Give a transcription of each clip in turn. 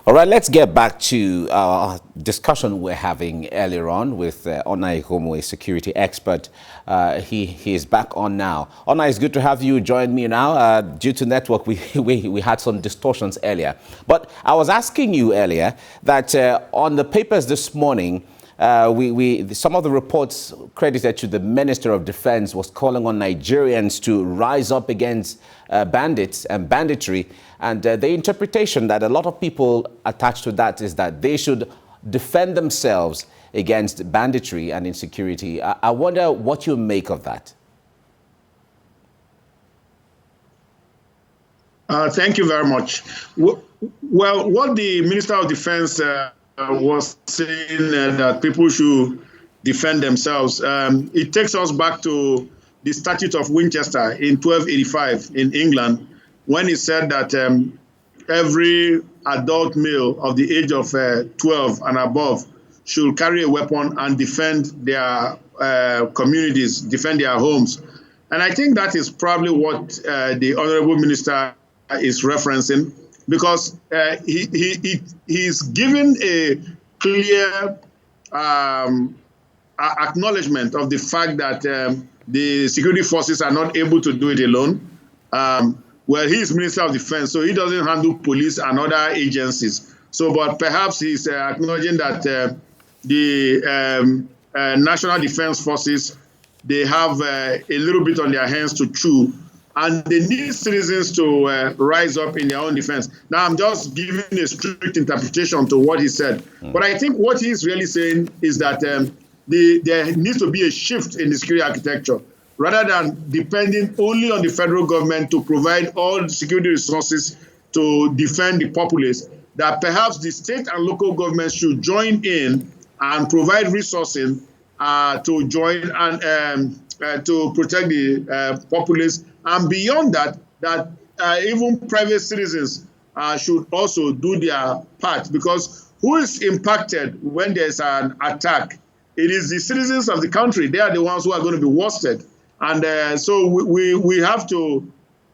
All right, let's get back to our discussion we're having earlier on with Ona Ekhomu, a security expert. He is back on now. Ona, it's good to have you join me now. Due to network, we had some distortions earlier. But I was asking you earlier that on the papers this morning, some of the reports credited to the Minister of Defense was calling on Nigerians to rise up against bandits and banditry. And the interpretation that a lot of people attach to that is that they should defend themselves against banditry and insecurity. I wonder what you make of that. Thank you very much. Well, what the Minister of Defense was saying that people should defend themselves. It takes us back to the Statute of Winchester in 1285 in England, when he said that every adult male of the age of 12 and above should carry a weapon and defend their communities, defend their homes. And I think that is probably what the Honorable Minister is referencing, because he's given a clear acknowledgement of the fact that the security forces are not able to do it alone. Well, he is Minister of Defense, so he doesn't handle police and other agencies. So, but perhaps he's acknowledging that the National Defense Forces, they have a little bit on their hands to chew, and they need citizens to rise up in their own defense. Now, I'm just giving a strict interpretation to what he said. But I think what he's really saying is that there needs to be a shift in the security architecture. Rather than depending only on the federal government to provide all the security resources to defend the populace, that perhaps the state and local governments should join in and provide resources to join and to protect the populace. And beyond that, even private citizens should also do their part, because who is impacted when there's an attack? It is the citizens of the country. They are the ones who are going to be worsted. And so we have to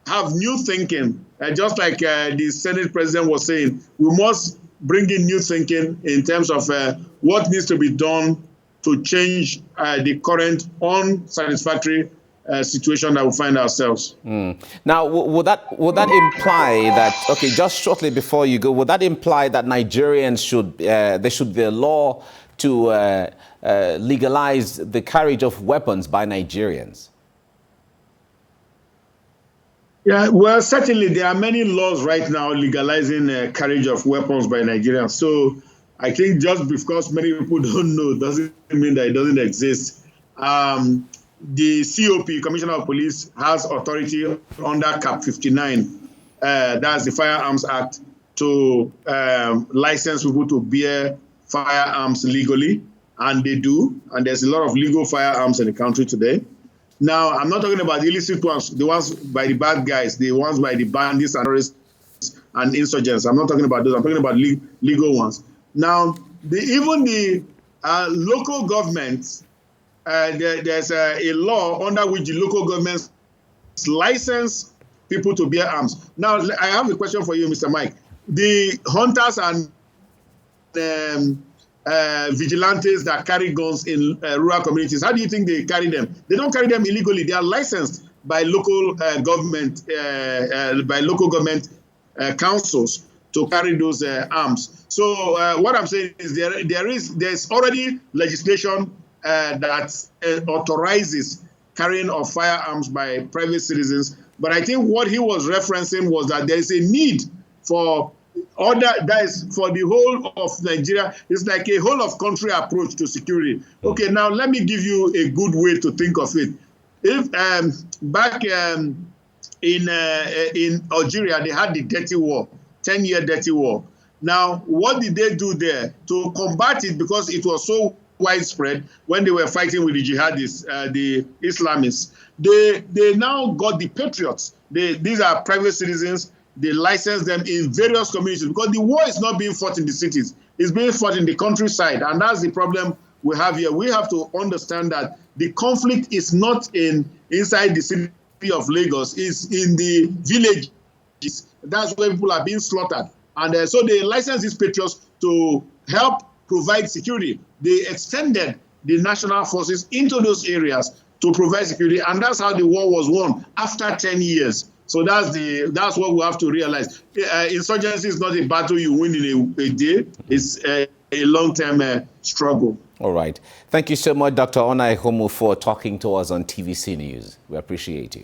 have new thinking. Just like the Senate president was saying, we must bring in new thinking in terms of what needs to be done to change the current unsatisfactory situation that we find ourselves. Now, would that imply that, okay, just shortly before you go, would that imply that Nigerians there should be a law to legalize the carriage of weapons by Nigerians? Yeah, well, certainly there are many laws right now legalizing carriage of weapons by Nigerians. So I think just because many people don't know doesn't mean that it doesn't exist. The COP, Commissioner of Police, has authority under Cap 59, that's the Firearms Act, to license people to bear firearms legally, and they do. And there's a lot of legal firearms in the country today. Now, I'm not talking about the illicit ones, the ones by the bad guys, the ones by the bandits and terrorists and insurgents. I'm not talking about those. I'm talking about legal ones. Now, even the local governments, there's a law under which the local governments license people to bear arms. Now, I have a question for you, Mr. Mike. The hunters and vigilantes that carry guns in rural communities, how do you think they carry them? They don't carry them illegally. They are licensed by local government councils to carry those arms. So what I'm saying is there's already legislation that authorizes carrying of firearms by private citizens. But I think what he was referencing was that there is a need for that is for the whole of Nigeria. It's like a whole of country approach to security. Okay, now let me give you a good way to think of it. If back in Algeria, they had the dirty war, 10-year dirty war. Now, what did they do there to combat it? Because it was so widespread when they were fighting with the jihadists, the Islamists. They now got the patriots. These are private citizens. They license them in various communities, because the war is not being fought in the cities. It's being fought in the countryside. And that's the problem we have here. We have to understand that the conflict is not inside the city of Lagos. It's in the villages. That's where people are being slaughtered. And so they licensed these patriots to help provide security. They extended the national forces into those areas to provide security, and that's how the war was won after 10 years. So that's what we have to realize. Insurgency is not a battle you win in a day. It's a long-term struggle. All right. Thank you so much, Dr. Ona Ekhomu, for talking to us on TVC News. We appreciate you.